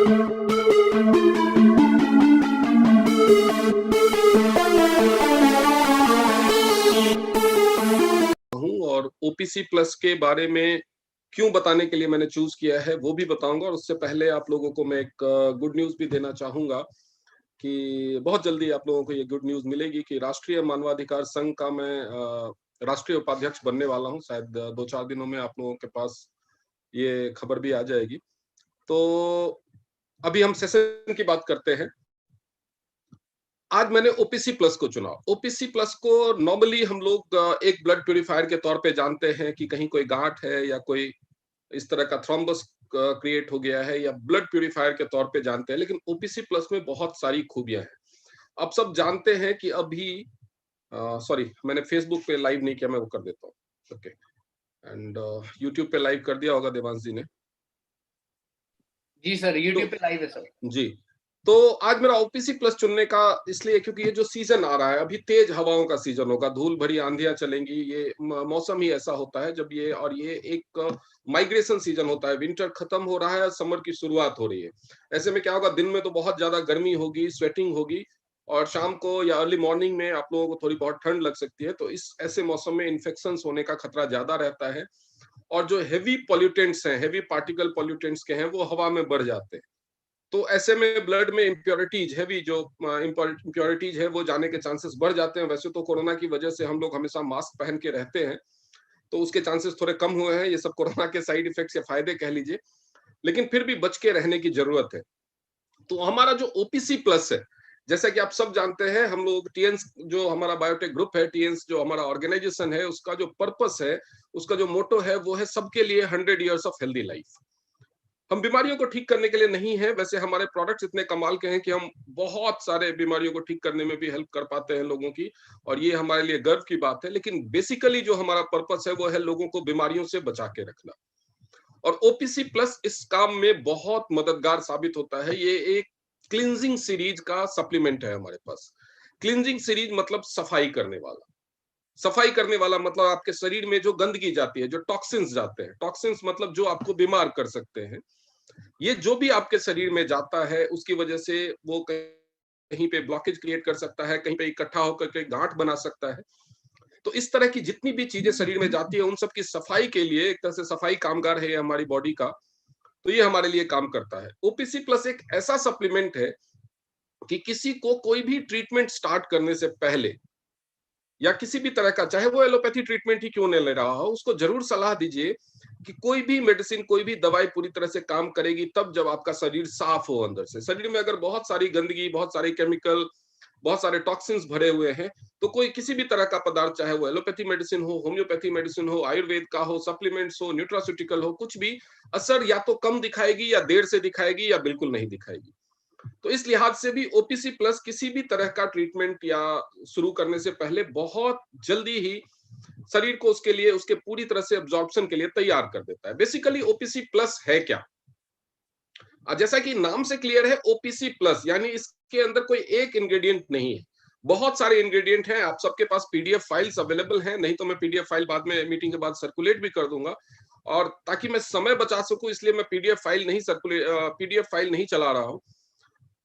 और OPC plus के बारे में क्यों बताने के लिए मैंने चूज किया है वो भी बताऊंगा। और उससे पहले आप लोगों को मैं एक गुड न्यूज भी देना चाहूंगा कि बहुत जल्दी आप लोगों को ये गुड न्यूज मिलेगी कि राष्ट्रीय मानवाधिकार संघ का मैं राष्ट्रीय उपाध्यक्ष बनने वाला हूं। शायद 2-4 दिनों में आप लोगों के पास ये खबर भी आ जाएगी। तो अभी हम सेशन की बात करते हैं। आज मैंने ओपीसी प्लस को चुना। ओपीसी प्लस को नॉर्मली हम लोग एक ब्लड प्यूरिफायर के तौर पे जानते हैं कि कहीं कोई गांठ है या कोई इस तरह का थ्रोम्बस क्रिएट हो गया है, या ब्लड प्यूरिफायर के तौर पे जानते हैं। लेकिन ओपीसी प्लस में बहुत सारी खूबियां हैं। अब सब जानते हैं कि अभी सॉरी, मैंने फेसबुक पे लाइव नहीं किया, मैं वो कर देता हूँ। ओके, एंड यूट्यूब पे लाइव कर दिया होगा देवांश जी ने। जी सर, यूट्यूब पे लाइव है सर। जी, तो आज मेरा ओपीसी प्लस चुनने का इसलिए क्योंकि ये जो सीजन आ रहा है, अभी तेज हवाओं का सीजन होगा, धूल भरी आंधियां चलेंगी। ये मौसम ही ऐसा होता है जब ये, और ये एक माइग्रेशन सीजन होता है। विंटर खत्म हो रहा है, समर की शुरुआत हो रही है। ऐसे में क्या होगा, दिन में तो बहुत ज्यादा गर्मी होगी, स्वेटिंग होगी, और शाम को या अर्ली मॉर्निंग में आप लोगों को थोड़ी बहुत ठंड लग सकती है। तो इस ऐसे मौसम में इन्फेक्शन होने का खतरा ज्यादा रहता है। और जो हेवी पॉल्यूटेंट्स हैं, हेवी पार्टिकल पॉल्यूटेंट्स के हैं, वो हवा में बढ़ जाते हैं। तो ऐसे में ब्लड में इम्प्योरिटीज, हैवी जो इम्प्योरिटीज है, वो जाने के चांसेस बढ़ जाते हैं। वैसे तो कोरोना की वजह से हम लोग हमेशा मास्क पहन के रहते हैं, तो उसके चांसेस थोड़े कम हुए हैं। ये सब कोरोना के साइड इफेक्ट्स या फायदे कह लीजिए, लेकिन फिर भी बच के रहने की जरूरत है। तो हमारा जो ओपीसी प्लस है, जैसा कि आप सब जानते हैं, हम लोग टीएंस जो हमारा बायोटेक ग्रुप है, टीएंस जो हमारा ऑर्गेनाइजेशन है, उसका जो पर्पस है, उसका जो मोटो है, वो है सबके लिए 100 ईयर्स ऑफ हेल्दी लाइफ। हम बीमारियों को ठीक करने के लिए नहीं है, वैसे हमारे प्रोडक्ट्स इतने कमाल के हैं कि हम बहुत सारे बीमारियों को ठीक करने में भी हेल्प कर पाते हैं लोगों की, और ये हमारे लिए गर्व की बात है। लेकिन बेसिकली जो हमारा पर्पस है वो है लोगों को बीमारियों से बचा के रखना, और ओपीसी प्लस इस काम में बहुत मददगार साबित होता है। ये एक क्लींजिंग सीरीज का सप्लीमेंट है हमारे पास। क्लींजिंग सीरीज मतलब सफाई करने वाला। सफाई करने वाला मतलब आपके शरीर में जो गंदगी जाती है, जो टॉक्सिन्स जाते हैं, टॉक्सिन्स मतलब जो आपको बीमार कर सकते हैं, ये जो भी आपके शरीर में जाता है, उसकी वजह से वो कहीं पे ब्लॉकेज क्रिएट कर सकता है, कहीं पे इकट्ठा होकर के गांठ बना सकता है। तो इस तरह की जितनी भी चीजें शरीर में जाती है, उन सब की सफाई के लिए, एक तरह से सफाई कामगार है हमारी बॉडी का, तो ये हमारे लिए काम करता है। ओपीसी प्लस एक ऐसा सप्लीमेंट है कि किसी को कोई भी ट्रीटमेंट स्टार्ट करने से पहले, या किसी भी तरह का, चाहे वो एलोपैथी ट्रीटमेंट ही क्यों नहीं ले रहा हो, उसको जरूर सलाह दीजिए कि कोई भी मेडिसिन, कोई भी दवाई पूरी तरह से काम करेगी तब जब आपका शरीर साफ हो अंदर से। शरीर में अगर बहुत सारी गंदगी, बहुत सारे केमिकल, बहुत सारे टॉक्सिन्स भरे हुए हैं, तो कोई किसी भी तरह का पदार्थ, चाहे वो एलोपैथी मेडिसिन हो, होम्योपैथी मेडिसिन हो, आयुर्वेद का हो, सप्लीमेंट्स हो, न्यूट्रास्यूटिकल हो, कुछ भी असर या तो कम दिखाएगी, या देर से दिखाएगी, या बिल्कुल नहीं दिखाएगी। तो इस लिहाज से भी ओपीसी प्लस किसी भी तरह का ट्रीटमेंट या शुरू करने से पहले बहुत जल्दी ही शरीर को उसके लिए, उसके पूरी तरह से एब्जॉर्प्शन के लिए तैयार कर देता है। बेसिकली ओपीसी प्लस है क्या? जैसा कि नाम से क्लियर है, ओपीसी प्लस यानी इसके अंदर कोई एक इंग्रेडिएंट नहीं है, बहुत सारे इंग्रेडिएंट हैं। आप सबके पास पीडीएफ फाइल्स अवेलेबल हैं, नहीं तो मैं पीडीएफ फाइल बाद में मीटिंग के बाद सर्कुलेट भी कर दूंगा। और ताकि मैं समय बचा सकूं, इसलिए मैं पीडीएफ फाइल नहीं चला रहा हूं।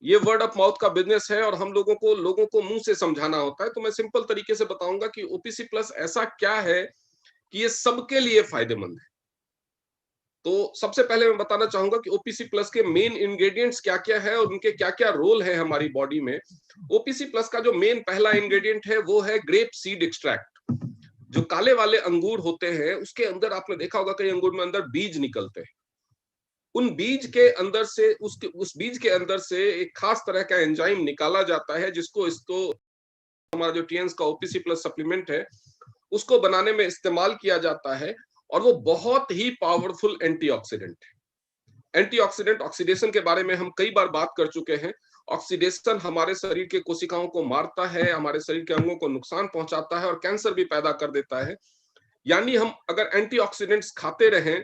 ये वर्ड ऑफ माउथ का बिजनेस है, और हम लोगों को मुंह से समझाना होता है। तो मैं सिंपल तरीके से बताऊंगा कि ओपीसी प्लस ऐसा क्या है कि ये सबके लिए फायदेमंद है। तो सबसे पहले मैं बताना चाहूंगा कि ओपीसी प्लस के मेन इंग्रेडिएंट्स क्या क्या है, और उनके क्या क्या रोल है हमारी बॉडी में। ओपीसी प्लस का जो मेन पहला इंग्रेडिएंट है वो है ग्रेप सीड एक्सट्रैक्ट। जो काले वाले अंगूर होते हैं, उसके अंदर आपने देखा होगा कई अंगूर में अंदर बीज निकलते हैं। उन बीज के अंदर से, उस बीज के अंदर से एक खास तरह का एंजाइम निकाला जाता है, जिसको हमारा जो टीएंस का ओपीसी प्लस सप्लीमेंट है, उसको बनाने में इस्तेमाल किया जाता है। और वो बहुत ही पावरफुल एंटीऑक्सीडेंट है। एंटीऑक्सीडेंट, ऑक्सीडेशन के बारे में हम कई बार बात कर चुके हैं। ऑक्सीडेशन हमारे शरीर के कोशिकाओं को मारता है, हमारे शरीर के अंगों को नुकसान पहुंचाता है, और कैंसर भी पैदा कर देता है। यानी हम अगर एंटीऑक्सीडेंट्स खाते रहें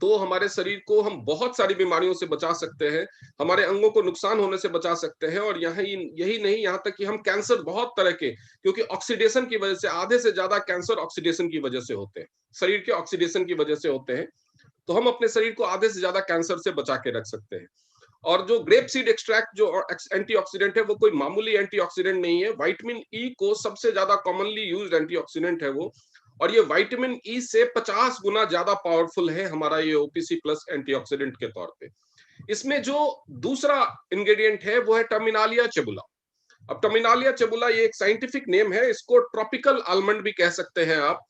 तो हमारे शरीर को हम बहुत सारी बीमारियों से बचा सकते हैं, हमारे अंगों को नुकसान होने से बचा सकते हैं। और यही नहीं, यहाँ तक कि हम कैंसर बहुत तरह के, क्योंकि ऑक्सीडेशन की वजह से आधे से ज्यादा कैंसर ऑक्सीडेशन की वजह से होते हैं, शरीर के ऑक्सीडेशन की वजह से होते हैं। तो हम अपने शरीर को आधे से ज्यादा कैंसर से बचा के रख सकते हैं। और जो ग्रेप सीड एक्सट्रैक्ट जो एंटीऑक्सीडेंट है वो कोई मामूली एंटीऑक्सीडेंट नहीं है, विटामिन ई को सबसे ज्यादा कॉमनली यूज्ड एंटीऑक्सीडेंट है वो, और ये विटामिन ई से 50 गुना ज्यादा पावरफुल है हमारा ये ओपीसी प्लस एंटीऑक्सीडेंट के तौर पे। इसमें जो दूसरा इंग्रेडिएंट है वो है टर्मिनालिया चेबुला। अब टर्मिनालिया चेबुला ये एक साइंटिफिक नेम है, इसको ट्रॉपिकल आलमंड भी कह सकते हैं आप।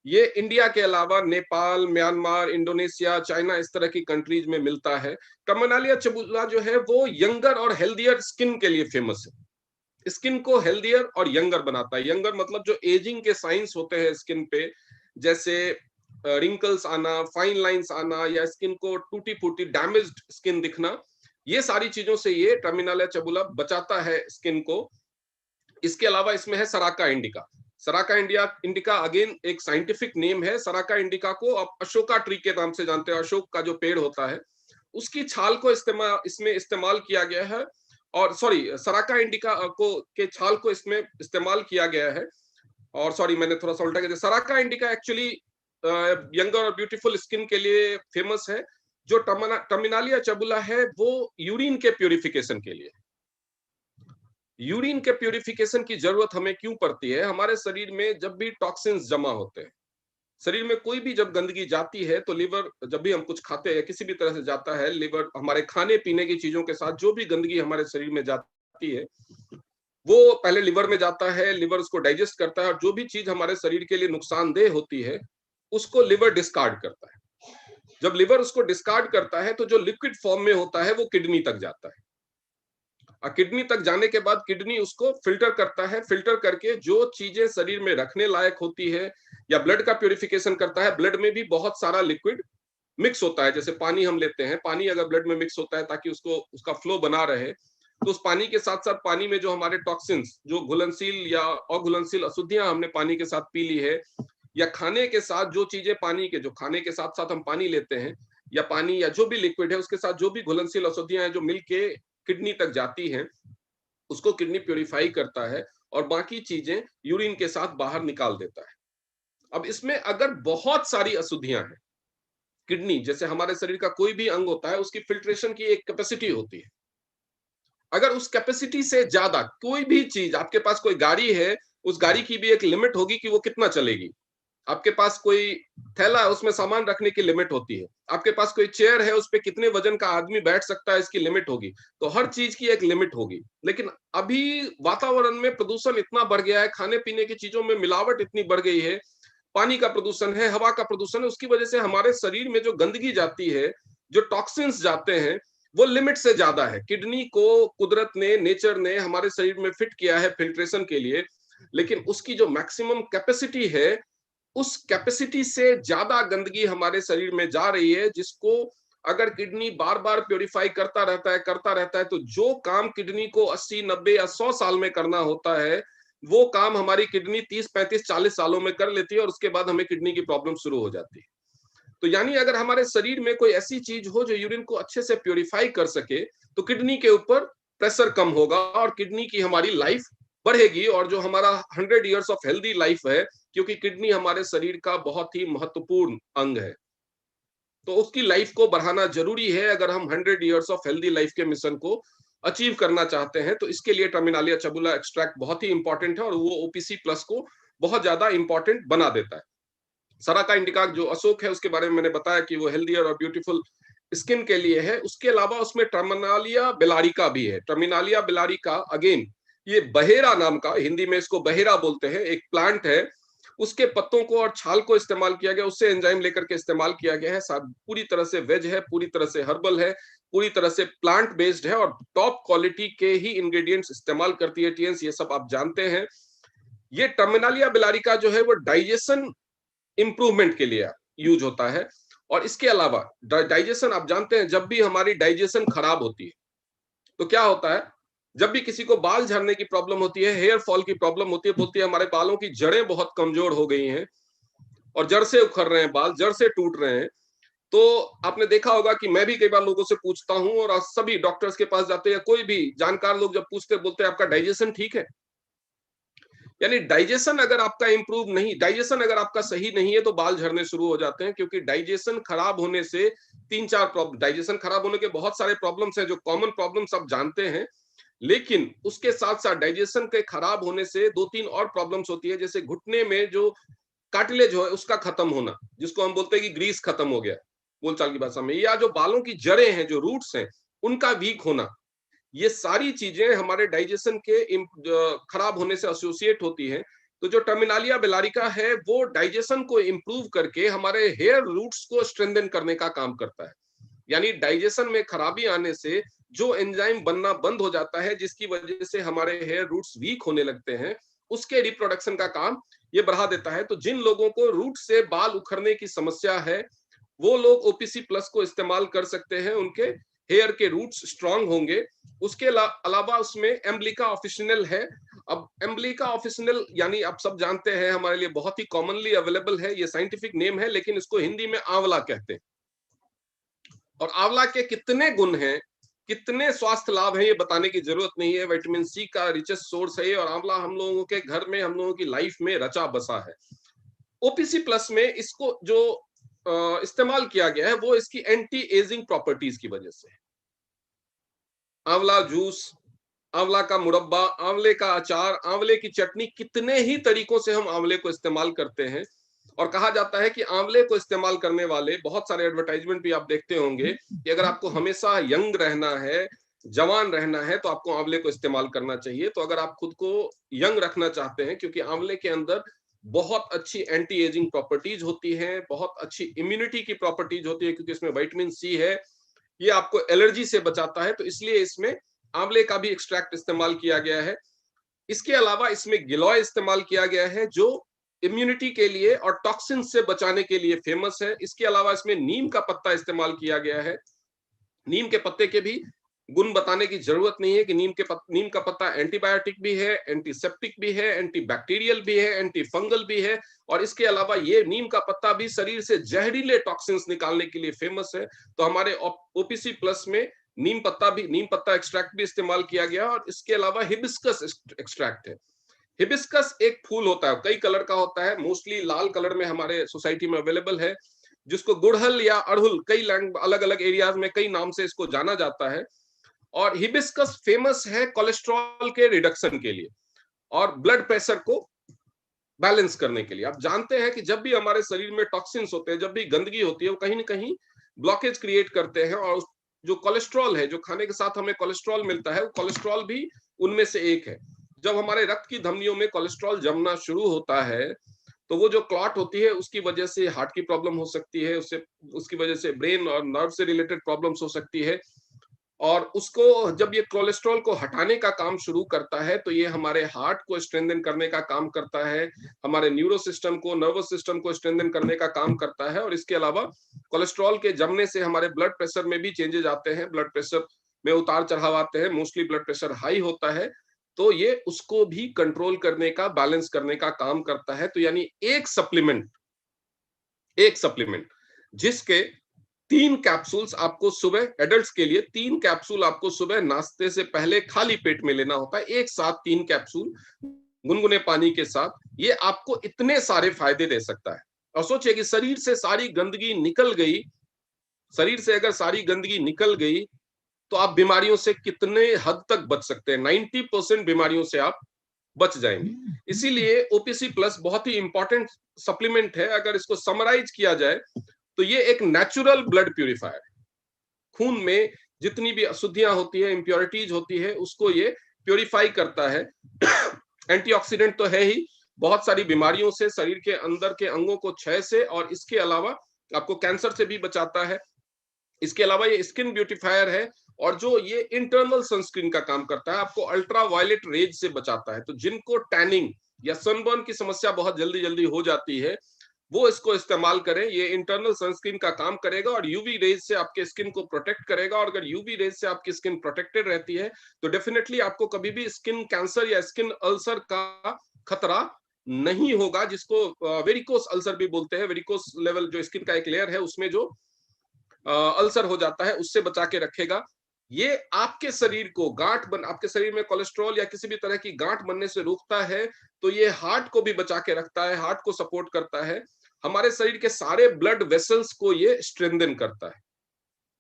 ये इंडिया के अलावा नेपाल, म्यांमार, इंडोनेशिया, चाइना इस तरह की कंट्रीज में मिलता है। टर्मिनालिया चेबुला जो है वो यंगर और हेल्दियर स्किन के लिए फेमस है। स्किन को हेल्दियर और यंगर बनाता है। यंगर मतलब जो एजिंग के साइंस होते हैं स्किन पे, जैसे रिंकल्स आना, फाइन लाइंस आना, या स्किन को टूटी फूटी डैमेज्ड स्किन दिखना, ये सारी चीजों से ये टर्मिनालिया चेबुला बचाता है स्किन को। इसके अलावा इसमें है सराका इंडिका। सराका इंडिका अगेन एक साइंटिफिक नेम है। सराका इंडिका को आप अशोका ट्री के नाम से जानते हैं, अशोक का जो पेड़ होता है उसकी छाल को इसमें इस्तेमाल किया गया है, और सॉरी सराका इंडिका को के छाल को इसमें इस्तेमाल किया गया है। और सॉरी मैंने थोड़ा सा उल्टा किया, सराका इंडिका एक्चुअली यंगर और ब्यूटीफुल स्किन के लिए फेमस है। जो टर्मिनालिया चेबुला है वो यूरिन के प्यूरिफिकेशन के लिए। यूरिन के प्यूरिफिकेशन की जरूरत हमें क्यों पड़ती है? हमारे शरीर में जब भी टॉक्सिन्स जमा होते हैं, शरीर में कोई भी जब गंदगी जाती है तो लिवर, जब भी हम कुछ खाते हैं किसी भी तरह से जाता है, लिवर हमारे खाने पीने की चीजों के साथ जो भी गंदगी हमारे शरीर में जाती है वो पहले लिवर में जाता है, लिवर उसको डाइजेस्ट करता है, और जो भी चीज हमारे शरीर के लिए नुकसानदेह होती है उसको लिवर डिस्कार्ड करता है। जब लिवर उसको डिस्कार्ड करता है तो जो लिक्विड फॉर्म में होता है वो किडनी तक जाता है, और किडनी तक जाने के बाद किडनी उसको फिल्टर करता है। फिल्टर करके जो चीजें शरीर में रखने लायक होती है, या ब्लड का प्यूरिफिकेशन करता है। ब्लड में भी बहुत सारा लिक्विड मिक्स होता है, जैसे पानी हम लेते हैं, पानी अगर ब्लड में मिक्स होता है ताकि उसको उसका फ्लो बना रहे, तो उस पानी के साथ साथ पानी में जो हमारे टॉक्सिन्स, जो घुलनशील या अघुलनशील अशुद्धियां हमने पानी के साथ पी ली है, या खाने के साथ जो चीजें पानी के, जो खाने के साथ साथ हम पानी लेते हैं, या पानी या जो भी लिक्विड है उसके साथ जो भी घुलनशील अशुद्धियां हैं जो मिलके किडनी तक जाती हैं, उसको किडनी प्यूरिफाई करता है और बाकी चीजें यूरिन के साथ बाहर निकाल देता है। अब इसमें अगर बहुत सारी अशुद्धियां हैं, किडनी जैसे हमारे शरीर का कोई भी अंग होता है उसकी फिल्ट्रेशन की एक कैपेसिटी होती है। अगर उस कैपेसिटी से ज्यादा कोई भी चीज, आपके पास कोई गाड़ी है, उस गाड़ी की भी एक लिमिट होगी कि वो कितना चलेगी। आपके पास कोई थैला है, उसमें सामान रखने की लिमिट होती है। आपके पास कोई चेयर है, उस पे कितने वजन का आदमी बैठ सकता है, इसकी लिमिट होगी। तो हर चीज की एक लिमिट होगी। लेकिन अभी वातावरण में प्रदूषण इतना बढ़ गया है, खाने पीने की चीजों में मिलावट इतनी बढ़ गई है, पानी का प्रदूषण है, हवा का प्रदूषण है, उसकी वजह से हमारे शरीर में जो गंदगी जाती है, जो टॉक्सिन्स जाते हैं, वो लिमिट से ज्यादा है। किडनी को कुदरत ने, नेचर ने हमारे शरीर में फिट किया है फिल्ट्रेशन के लिए, लेकिन उसकी जो मैक्सिमम कैपेसिटी है, उस कैपेसिटी से ज्यादा गंदगी हमारे शरीर में जा रही है, जिसको अगर किडनी बार बार प्योरीफाई करता रहता है, तो जो काम किडनी को 80, 90 या 100 साल में करना होता है, वो काम हमारी किडनी 30, 35, 40 सालों में कर लेती है, और उसके बाद हमें किडनी की प्रॉब्लम शुरू हो जाती है। तो यानी अगर हमारे शरीर में कोई ऐसी चीज हो जो यूरिन को अच्छे से प्योरीफाई कर सके, तो किडनी के ऊपर प्रेशर कम होगा और किडनी की हमारी लाइफ बढ़ेगी। और जो हमारा 100 ईयर्स ऑफ हेल्दी लाइफ है, क्योंकि किडनी हमारे शरीर का बहुत ही महत्वपूर्ण अंग है, तो उसकी लाइफ को बढ़ाना जरूरी है अगर हम 100 ईयर्स ऑफ हेल्दी लाइफ के मिशन को अचीव करना चाहते हैं। तो इसके लिए टर्मिनालिया चेबुला एक्सट्रैक्ट बहुत ही इंपॉर्टेंट है, और वो ओपीसी प्लस को बहुत ज्यादा इंपॉर्टेंट बना देता है। सराका इंडिका जो अशोक है उसके बारे में मैंने बताया कि वो हेल्दियर और ब्यूटीफुल स्किन के लिए है। उसके अलावा उसमें टर्मिनालिया बेलारिका भी है। टर्मिनालिया बेलारिका अगेन ये बहेरा नाम का, हिंदी में इसको बहेरा बोलते हैं, एक प्लांट है। उसके पत्तों को और छाल को इस्तेमाल किया गया, उससे एंजाइम लेकर के इस्तेमाल किया गया है। पूरी तरह से वेज है, पूरी तरह से हर्बल है, पूरी तरह से प्लांट बेस्ड है, और टॉप क्वालिटी के ही इंग्रेडिएंट्स इस्तेमाल करती है टीएंस, ये सब आप जानते हैं। ये टर्मिनालिया बेलारिका जो है वो डाइजेशन इंप्रूवमेंट के लिए यूज होता है। और इसके अलावा डाइजेशन, आप जानते हैं जब भी हमारी डाइजेशन खराब होती है तो क्या होता है, जब भी किसी को बाल झड़ने की प्रॉब्लम होती है, हेयर फॉल की प्रॉब्लम होती है, बोलती है हमारे बालों की जड़ें बहुत कमजोर हो गई हैं और जड़ से उखड़ रहे हैं बाल, जड़ से टूट रहे हैं। तो आपने देखा होगा कि मैं भी कई बार लोगों से पूछता हूं, और आज सभी डॉक्टर्स के पास जाते हैं, कोई भी जानकार लोग जब पूछते बोलते हैं आपका डाइजेशन ठीक है। यानी डाइजेशन अगर आपका इंप्रूव नहीं, डाइजेशन अगर आपका सही नहीं है तो बाल झड़ने शुरू हो जाते हैं, क्योंकि डाइजेशन खराब होने से तीन चार प्रॉब्लम, डाइजेशन खराब होने के बहुत सारे प्रॉब्लम्स हैं जो कॉमन प्रॉब्लम्स आप जानते हैं, लेकिन उसके साथ साथ डाइजेशन के खराब होने से दो तीन और प्रॉब्लम्स होती है, जैसे घुटने में जो कार्टिलेज है उसका खत्म होना, जिसको हम बोलते हैं कि ग्रीस खत्म हो गया बोलचाल की भाषा में, या जो बालों की जड़ें हैं, जो रूट्स हैं, उनका वीक होना, ये सारी चीजें हमारे डाइजेशन के खराब होने से एसोसिएट होती हैं। तो जो टर्मिनालिया बेलारिका है वो डाइजेशन को इंप्रूव करके हमारे हेयर रूट्स को स्ट्रेंथन करने का काम करता है। यानी डाइजेशन में खराबी आने से जो एंजाइम बनना बंद हो जाता है, जिसकी वजह से हमारे हेयर रूट्स वीक होने लगते हैं, उसके रिप्रोडक्शन का काम ये बढ़ा देता है। तो जिन लोगों को रूट से बाल उखड़ने की समस्या है, वो लोग ओपीसी प्लस को इस्तेमाल कर सकते हैं, उनके हेयर के रूट्स स्ट्रांग होंगे। उसके अलावा उसमें एम्ब्लिका ऑफिशिनल है। अब एम्ब्लिका ऑफिशिनल यानी आप सब जानते हैं, हमारे लिए बहुत ही कॉमनली अवेलेबल है, ये साइंटिफिक नेम है, लेकिन इसको हिंदी में आंवला कहते हैं। और आंवला के कितने गुण हैं, कितने स्वास्थ्य लाभ हैं, ये बताने की जरूरत नहीं है। विटामिन सी का रिचेस्ट सोर्स है और आंवला हम लोगों के घर में, हम लोगों की लाइफ में रचा बसा है। ओपीसी प्लस में इसको जो इस्तेमाल किया गया है वो इसकी एंटी एजिंग प्रॉपर्टीज की वजह से। आंवला जूस, आंवला का मुरब्बा, आंवले का अचार, आंवले की चटनी, कितने ही तरीकों से हम आंवले को इस्तेमाल करते हैं। और कहा जाता है कि आंवले को इस्तेमाल करने वाले बहुत सारे एडवर्टाइजमेंट भी आप देखते होंगे कि अगर आपको हमेशा यंग रहना है, जवान रहना है, तो आपको आंवले को इस्तेमाल करना चाहिए। तो अगर आप खुद को यंग रखना चाहते हैं, क्योंकि आंवले के अंदर बहुत अच्छी एंटी एजिंग प्रॉपर्टीज होती हैं, बहुत अच्छी इम्यूनिटी की प्रॉपर्टीज होती है, क्योंकि इसमें विटामिन सी है, ये आपको एलर्जी से बचाता है, तो इसलिए इसमें आंवले का भी एक्सट्रैक्ट इस्तेमाल किया गया है। इसके अलावा इसमें गिलोय इस्तेमाल किया गया है, जो इम्यूनिटी के लिए और टॉक्सिन से बचाने के लिए फेमस है। इसके अलावा इसमें नीम का पत्ता इस्तेमाल किया गया है। नीम के पत्ते के भी गुण बताने की जरूरत नहीं है कि नीम का पत्ता एंटीबायोटिक भी है, एंटीसेप्टिक भी है, एंटीबैक्टीरियल भी है, एंटी फंगल भी है। और इसके अलावा ये नीम का पत्ता भी शरीर से जहरीले टॉक्सिन्स निकालने के लिए फेमस है। तो हमारे ओपीसी प्लस में नीम पत्ता एक्सट्रैक्ट भी इस्तेमाल किया गया। और इसके अलावा हिबिस्कस एक्सट्रैक्ट है। हिबिस्कस एक फूल होता है, कई कलर का होता है, मोस्टली लाल कलर में हमारे सोसाइटी में अवेलेबल है, जिसको गुड़हल या अड़हुल, कई अलग अलग एरियाज में कई नाम से इसको जाना जाता है। और हिबिस्कस फेमस है कोलेस्ट्रॉल के रिडक्शन के लिए और ब्लड प्रेशर को बैलेंस करने के लिए। आप जानते हैं कि जब भी हमारे शरीर में टॉक्सिन्स होते हैं, जब भी गंदगी होती है, वो कहीं ना कहीं ब्लॉकेज क्रिएट करते हैं। और जो कोलेस्ट्रॉल है, जो खाने के साथ हमें कोलेस्ट्रॉल मिलता है, वो कोलेस्ट्रॉल भी उनमें से एक है। जब हमारे रक्त की धमनियों में कोलेस्ट्रॉल जमना शुरू होता है, तो वो जो क्लॉट होती है, उसकी वजह से हार्ट की प्रॉब्लम हो सकती है, उसकी वजह से ब्रेन और नर्व से रिलेटेड प्रॉब्लम्स हो सकती है। और उसको जब ये कोलेस्ट्रॉल को हटाने का काम शुरू करता है, तो ये हमारे हार्ट को स्ट्रेंथन करने का काम करता है, हमारे न्यूरो सिस्टम को, नर्वस सिस्टम को स्ट्रेंथन करने का काम करता है। और इसके अलावा कोलेस्ट्रॉल के जमने से हमारे ब्लड प्रेशर में भी चेंजेस आते हैं, ब्लड प्रेशर में उतार चढ़ाव आते हैं, मोस्टली ब्लड प्रेशर हाई होता है, तो ये उसको भी कंट्रोल करने का, बैलेंस करने का काम करता है। तो यानी एक सप्लीमेंट जिसके 3 कैप्सूल्स आपको सुबह, एडल्ट्स के लिए 3 कैप्सूल आपको सुबह नाश्ते से पहले खाली पेट में लेना होता है, एक साथ 3 कैप्सूल गुनगुने पानी के साथ। ये आपको इतने सारे फायदे दे सकता है। और सोचिए कि शरीर से सारी गंदगी निकल गई, शरीर से अगर सारी गंदगी निकल गई, तो आप बीमारियों से कितने हद तक बच सकते हैं। 90% बीमारियों से आप बच जाएंगे। इसीलिए ओपीसी प्लस बहुत ही इंपॉर्टेंट सप्लीमेंट है। अगर इसको समराइज किया जाए, तो ये एक नेचुरल ब्लड प्यूरिफायर है। खून में जितनी भी अशुद्धियां होती है, इंप्योरिटीज होती है, उसको ये प्योरीफाई करता है। एंटीऑक्सीडेंट तो है ही, बहुत सारी बीमारियों से, शरीर के अंदर के अंगों को क्षय से, और इसके अलावा आपको कैंसर से भी बचाता है। इसके अलावा ये स्किन ब्यूटीफायर है, और जो ये इंटरनल सनस्क्रीन का काम करता है, आपको अल्ट्रा वायलेट रेज से बचाता है। तो जिनको टैनिंग या सनबर्न की समस्या बहुत जल्दी जल्दी हो जाती है, वो इसको इस्तेमाल करें। ये इंटरनल सनस्क्रीन का काम करेगा और यूवी रेज से आपके स्किन को प्रोटेक्ट करेगा। और अगर यूवी रेज से आपकी स्किन प्रोटेक्टेड रहती है, तो डेफिनेटली आपको कभी भी स्किन कैंसर या स्किन अल्सर का खतरा नहीं होगा, जिसको वेरिकोस अल्सर भी बोलते हैं। वेरिकोस लेवल जो स्किन का एक लेयर है, उसमें जो अल्सर हो जाता है, उससे बचा के रखेगा। ये आपके शरीर को आपके शरीर में कोलेस्ट्रॉल या किसी भी तरह की गांठ बनने से रोकता है। तो ये हार्ट को भी बचा के रखता है, हार्ट को सपोर्ट करता है, हमारे शरीर के सारे ब्लड वेसल्स को ये स्ट्रेंथन करता है।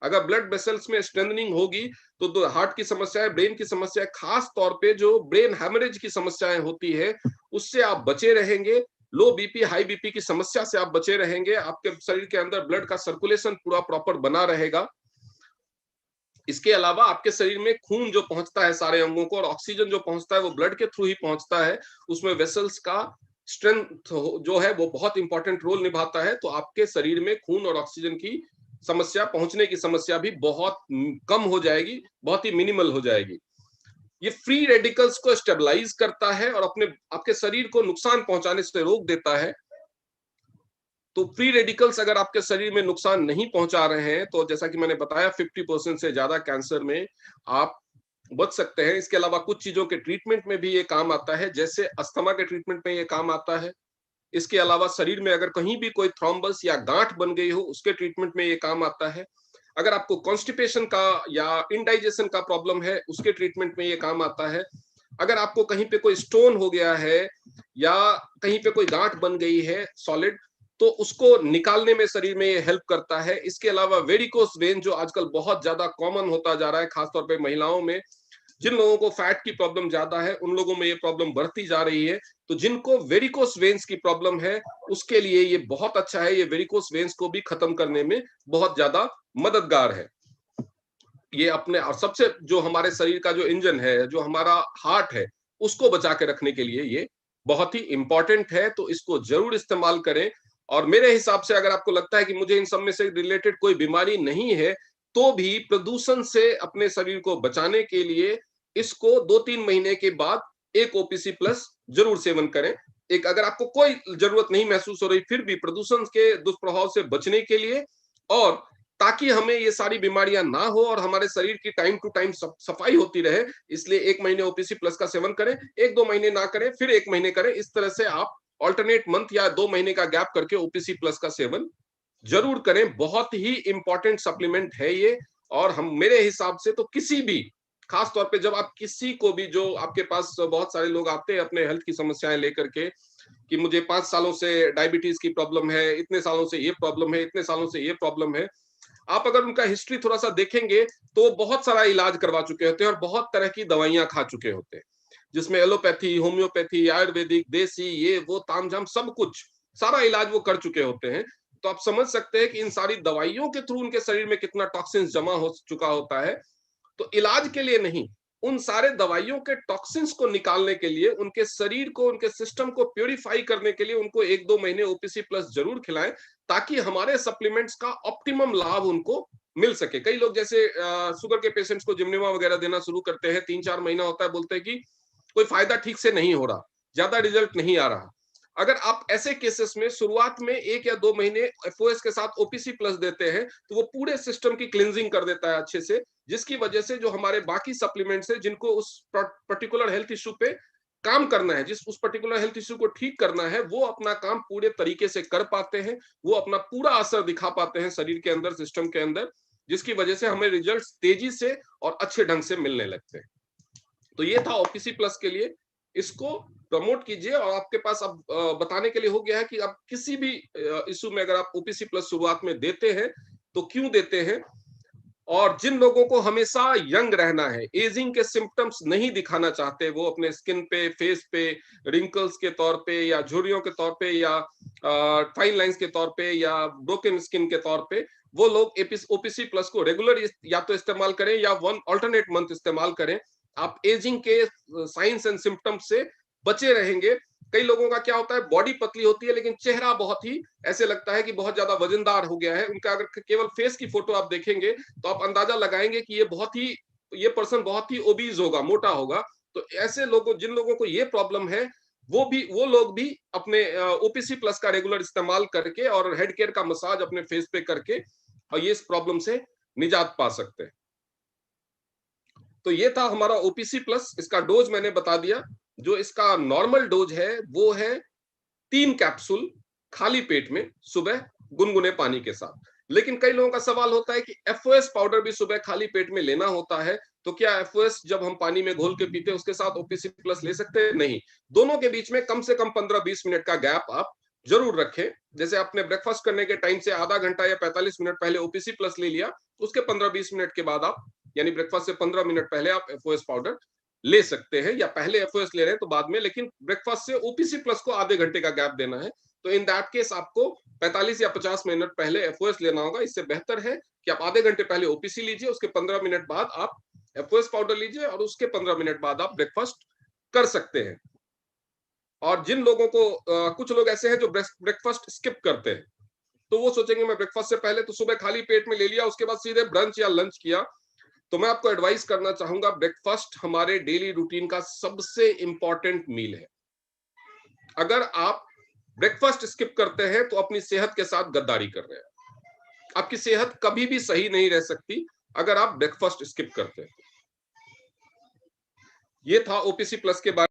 अगर ब्लड वेसल्स में स्ट्रेंथनिंग होगी तो हार्ट की समस्याएं, ब्रेन की समस्याएं, खास तौर पे जो ब्रेन हेमरेज की समस्याएं होती है उससे आप बचे रहेंगे। लो बीपी, हाई बीपी की समस्या से आप बचे रहेंगे। आपके शरीर के अंदर ब्लड का सर्कुलेशन पूरा प्रॉपर बना रहेगा। इसके अलावा आपके शरीर में खून जो पहुंचता है सारे अंगों को, और ऑक्सीजन जो पहुंचता है वो ब्लड के थ्रू ही पहुंचता है। उसमें वेसल्स का स्ट्रेंथ जो है वो बहुत इंपॉर्टेंट रोल निभाता है। तो आपके शरीर में खून और ऑक्सीजन की समस्या, पहुंचने की समस्या भी बहुत कम हो जाएगी, बहुत ही मिनिमल हो जाएगी। ये फ्री रेडिकल्स को स्टेबलाइज करता है और आपके शरीर को नुकसान पहुंचाने से रोक देता है। तो फ्री रेडिकल्स अगर आपके शरीर में नुकसान नहीं पहुंचा रहे हैं तो जैसा कि मैंने बताया 50% से ज्यादा कैंसर में आप बच सकते हैं। इसके अलावा कुछ चीजों के ट्रीटमेंट में भी ये काम आता है, जैसे अस्थमा के ट्रीटमेंट में ये काम आता है। इसके अलावा शरीर में अगर कहीं भी कोई थ्रोम्बस या गांठ बन गई हो उसके ट्रीटमेंट में ये काम आता है। अगर आपको कॉन्स्टिपेशन का या इनडाइजेशन का प्रॉब्लम है उसके ट्रीटमेंट में ये काम आता है। अगर आपको कहीं पे कोई स्टोन हो गया है या कहीं पे कोई गांठ बन गई है सॉलिड, तो उसको निकालने में शरीर में ये हेल्प करता है। इसके अलावा वेरिकोस वेन जो आजकल बहुत ज्यादा कॉमन होता जा रहा है, खासतौर पे महिलाओं में, जिन लोगों को फैट की प्रॉब्लम ज्यादा है उन लोगों में ये प्रॉब्लम बढ़ती जा रही है। तो जिनको वेरिकोस वेन्स की प्रॉब्लम है उसके लिए ये बहुत अच्छा है। ये वेरिकोस वेन्स को भी खत्म करने में बहुत ज्यादा मददगार है। ये अपने, और सबसे जो हमारे शरीर का जो इंजन है, जो हमारा हार्ट है, उसको बचा के रखने के लिए ये बहुत ही इंपॉर्टेंट है। तो इसको जरूर इस्तेमाल करें। और मेरे हिसाब से अगर आपको लगता है कि मुझे इन सब में से रिलेटेड कोई बीमारी नहीं है, तो भी प्रदूषण से अपने शरीर को बचाने के लिए इसको 2-3 महीने के बाद एक ओपीसी प्लस जरूर सेवन करें। एक, अगर आपको कोई जरूरत नहीं महसूस हो रही फिर भी प्रदूषण के दुष्प्रभाव से बचने के लिए, और ताकि हमें ये सारी बीमारियां ना हो और हमारे शरीर की टाइम टू टाइम सफाई होती रहे, इसलिए 1 महीने ओपीसी प्लस का सेवन करें, 1-2 महीने ना करें फिर 1 महीने करें। इस तरह से आप ऑल्टरनेट मंथ या 2 महीने का गैप करके ओपीसी प्लस का सेवन जरूर करें। बहुत ही इंपॉर्टेंट सप्लीमेंट है ये। और हम, मेरे हिसाब से तो किसी भी, खास तौर पे जब आप किसी को भी, जो आपके पास बहुत सारे लोग आते हैं अपने हेल्थ की समस्याएं लेकर के कि मुझे 5 सालों से डायबिटीज की प्रॉब्लम है, इतने सालों से ये प्रॉब्लम है, इतने सालों से ये प्रॉब्लम है, आप अगर उनका हिस्ट्री थोड़ा सा देखेंगे तो वो बहुत सारा इलाज करवा चुके होते हैं और बहुत तरह की दवाइयां खा चुके होते हैं, जिसमें एलोपैथी, होम्योपैथी, आयुर्वेदिक, देसी, ये वो तामझाम सब कुछ, सारा इलाज वो कर चुके होते हैं। तो आप समझ सकते हैं कि इन सारी दवाइयों के थ्रू उनके शरीर में कितना टॉक्सिन्स जमा हो चुका होता है। तो इलाज के लिए नहीं, उन सारे दवाइयों के टॉक्सिन्स को निकालने के लिए, उनके शरीर को, उनके सिस्टम को प्योरीफाई करने के लिए उनको 1-2 महीने ओपीसी प्लस जरूर खिलाएं, ताकि हमारे सप्लीमेंट्स का ऑप्टिमम लाभ उनको मिल सके। कई लोग जैसे शुगर के पेशेंट्स को जिमनेमा वगैरह देना शुरू करते हैं, 3-4 महीना होता है, बोलते हैं कि कोई फायदा ठीक से नहीं हो रहा, ज्यादा रिजल्ट नहीं आ रहा। अगर आप ऐसे केसेस में शुरुआत में 1 या 2 महीने एफओएस के साथ ओपीसी प्लस देते हैं तो वो पूरे सिस्टम की क्लिनजिंग कर देता है अच्छे से, जिसकी वजह से जो हमारे बाकी सप्लीमेंट्स है, जिनको उस पर्टिकुलर हेल्थ इश्यू पे काम करना है, जिस उस पर्टिकुलर हेल्थ इश्यू को ठीक करना है, वो अपना काम पूरे तरीके से कर पाते हैं, वो अपना पूरा असर दिखा पाते हैं शरीर के अंदर, सिस्टम के अंदर, जिसकी वजह से हमें रिजल्ट्स तेजी से और अच्छे ढंग से मिलने लगते हैं। तो ये था ओपीसी प्लस के लिए। इसको प्रमोट कीजिए। और आपके पास अब बताने के लिए हो गया है कि आप किसी भी इशू में अगर आप ओपीसी प्लस शुरुआत में देते हैं तो क्यों देते हैं। और जिन लोगों को हमेशा यंग रहना है, एजिंग के सिम्टम्स नहीं दिखाना चाहते, वो अपने स्किन पे, फेस पे रिंकल्स के तौर पे या झुर्रियों के तौर पे या फाइन लाइंस के तौर पे या ब्रोकन स्किन के तौर पे, वो लोग ओपीसी प्लस को रेगुलर या तो इस्तेमाल करें या वन ऑल्टरनेट मंथ इस्तेमाल करें। आप एजिंग के साइंस एंड सिम्टम्स से बचे रहेंगे। कई लोगों का क्या होता है, बॉडी पतली होती है लेकिन चेहरा बहुत ही ऐसे लगता है कि बहुत ज्यादा वजनदार हो गया है। उनका अगर केवल फेस की फोटो आप देखेंगे तो आप अंदाजा लगाएंगे कि ये पर्सन बहुत ही ओबीज होगा, मोटा होगा। तो ऐसे लोगों, जिन लोगों को ये प्रॉब्लम है, वो लोग भी अपने ओपीसी प्लस का रेगुलर इस्तेमाल करके और हेड केयर का मसाज अपने फेस पे करके और ये इस प्रॉब्लम से निजात पा सकते हैं। तो ये था हमारा ओपीसी प्लस। इसका डोज मैंने बता दिया। जो इसका नॉर्मल डोज है वो है 3 कैप्सूल खाली पेट में सुबह गुनगुने पानी के साथ। लेकिन कई लोगों का सवाल होता है कि एफओएस पाउडर भी सुबह खाली पेट में लेना होता है, तो क्या एफओएस जब हम पानी में घोल के पीते हैं उसके साथ ओपीसी प्लस ले सकते हैं? नहीं। दोनों के बीच में कम से कम 15-20 मिनट का गैप आप जरूर रखें। जैसे आपने ब्रेकफास्ट करने के टाइम से आधा घंटा या 45 मिनट पहले ओपीसी प्लस ले लिया, उसके 15-20 मिनट के बाद आप, यानी ब्रेकफास्ट से 15 मिनट पहले आप एफओएस पाउडर ले सकते हैं, या पहले एफओएस ले रहे हैं तो बाद में, लेकिन ब्रेकफास्ट से ओपीसी प्लस को आधे घंटे का गैप देना है। तो इन दैट केस आपको 45 या 50 मिनट पहले एफओएस लेना होगा। इससे बेहतर है कि आप आधे घंटे पहले ओपीसी लीजिए, उसके 15 मिनट बाद आप एफओएस पाउडर लीजिए और उसके 15 मिनट बाद आप ब्रेकफास्ट कर सकते हैं। और जिन लोगों को कुछ लोग ऐसे हैं जो ब्रेकफास्ट स्किप करते हैं, तो वो सोचेंगे मैं ब्रेकफास्ट से पहले तो सुबह खाली पेट में ले लिया, उसके बाद सीधे ब्रंच या लंच किया। तो मैं आपको एडवाइस करना चाहूंगा, ब्रेकफास्ट हमारे डेली रूटीन का सबसे इंपॉर्टेंट मील है। अगर आप ब्रेकफास्ट स्किप करते हैं तो अपनी सेहत के साथ गद्दारी कर रहे हैं। आपकी सेहत कभी भी सही नहीं रह सकती अगर आप ब्रेकफास्ट स्किप करते हैं। ये था ओपीसी प्लस के बारे